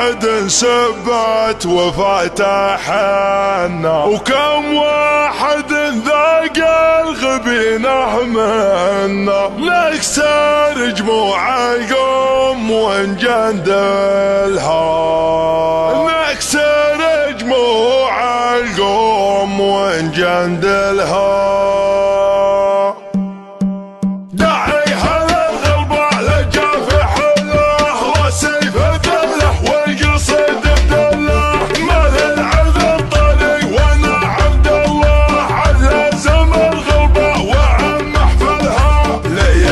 واحد سبت وفتحنا، وكم واحد ذاق الغبينه منا. نكسر جموع القوم ونجندلها، نكسر جموع القوم ونجندلها.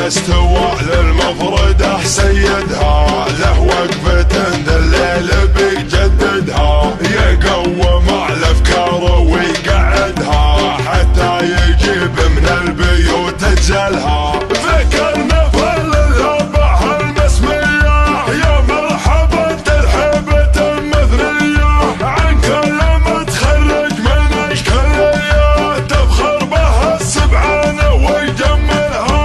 استوى للمفردة سيدها، له وقفة الليل بيجددها، يقوم على الافكار ويقعدها حتى يجيب من البيوت تجزلها. فكرنا فللهبة المسمية، يا مرحبا ترحبة مثنية، عن كل متخرج من اشكالية تفخر بها السبعانة ويجملها.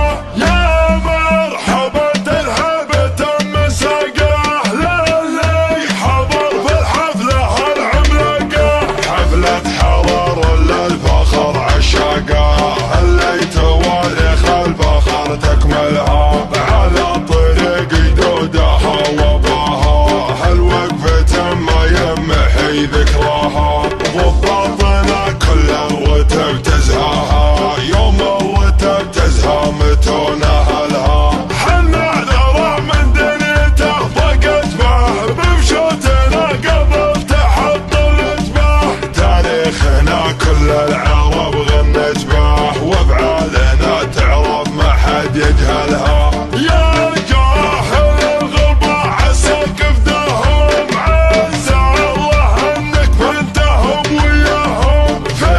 اللي تواريخ الفخر تكملها، على طريق جدودها وضعها، هالوقفة ما يمحي ذكراها. ضباطنا كل الرتب تزهاها، يوم الرتب تزهى متون اهلها. حنا ذرع من دنيته ضاقت به، بمشوتنا قبل تحط الاتباع. تاريخنا كل العرب غنت به، وافعالنا تعرف ما حد يجهلها. يا جاهل الغربة عساك فداهم، عز الله انك بنتهم وياهم. في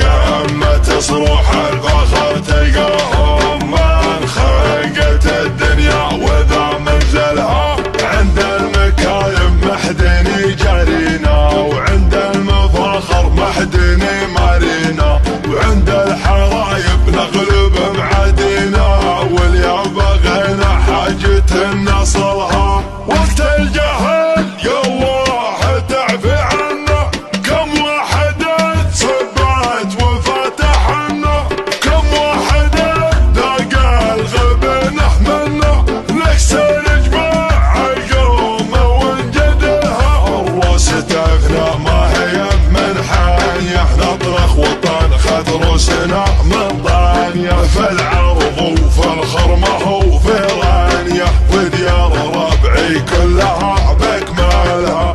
قمة صروح الفخر تلقاهم، من خلقت الدنيا وذا منزلها. عند المكايم محدني جارينا، وعند المفاخر محدني مارينا، وعند الحرايب نغلب معادينا، واليوم بغينا حاجة نصلها. وقت الجهل يا الله تعفي عنا، كم واحد سبت وفتحنا، كم واحد ذاق الغبنه منا. نكسر جماع القوم ونجدلها، الروس تفنى ما هي من حانيه، نطرخ وطن خذ روسنا من ضانيه. في العرض وفي الخرمه وفي رانيه، وديار ربعي كلها بكمالها.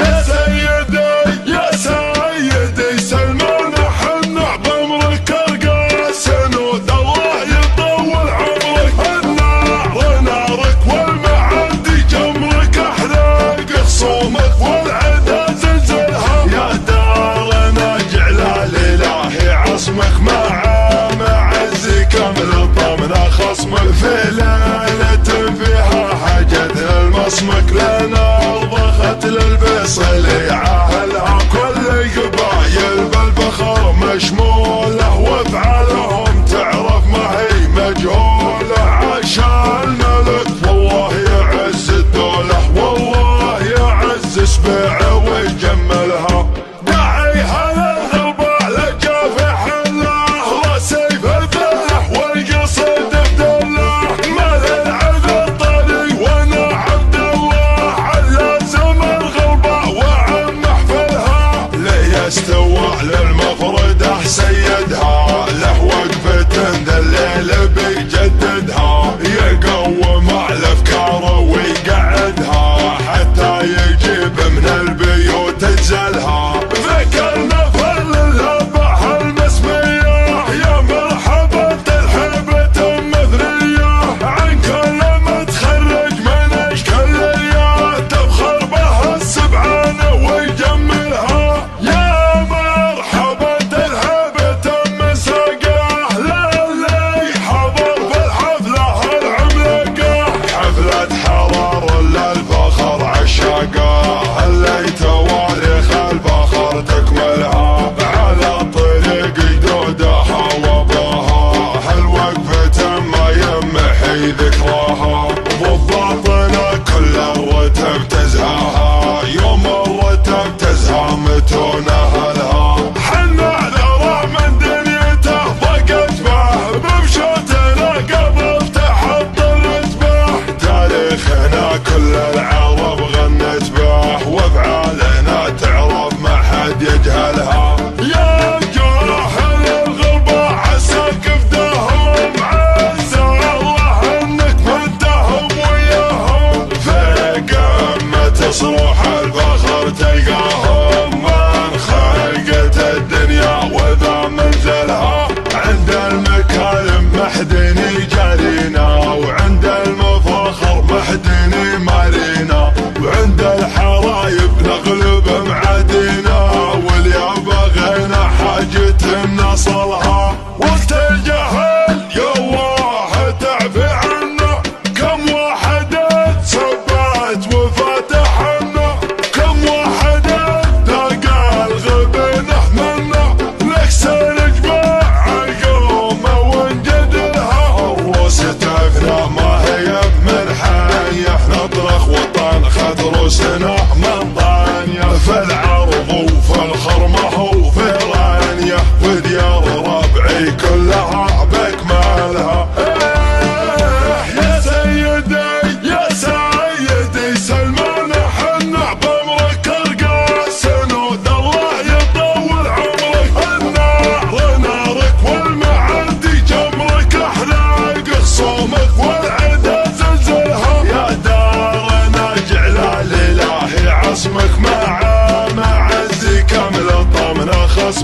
يا سيدي يا سيدي سلمونا حنا بامرك ارقاسن، الله يطول عمرك. النار نارك والمعادي جمرك، احرق خصومك والعدا زلزلها. يا دارنا جعل الالهي عصمك، مع عزك من الضمن خصمك. في ليلة فيها حاجة المصمك، لنا ضخت للفيصل يعاهلها. كل قبايل بالفخر مشمولة، وافعالهم تعرف ما هي مجهولة. عشان الملك والله يعز الدولة، والله يعز سبيع ويجملها. داعيها للغربة لجافح الله، سيف الفلاح والقصد بدله. مال العذر طري وانا عبد الله، على زمن الغربة وعمه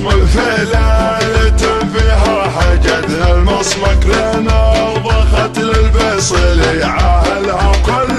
في ليلة فيها حقد المصمك لنا وضخت للبصل عاهلها كل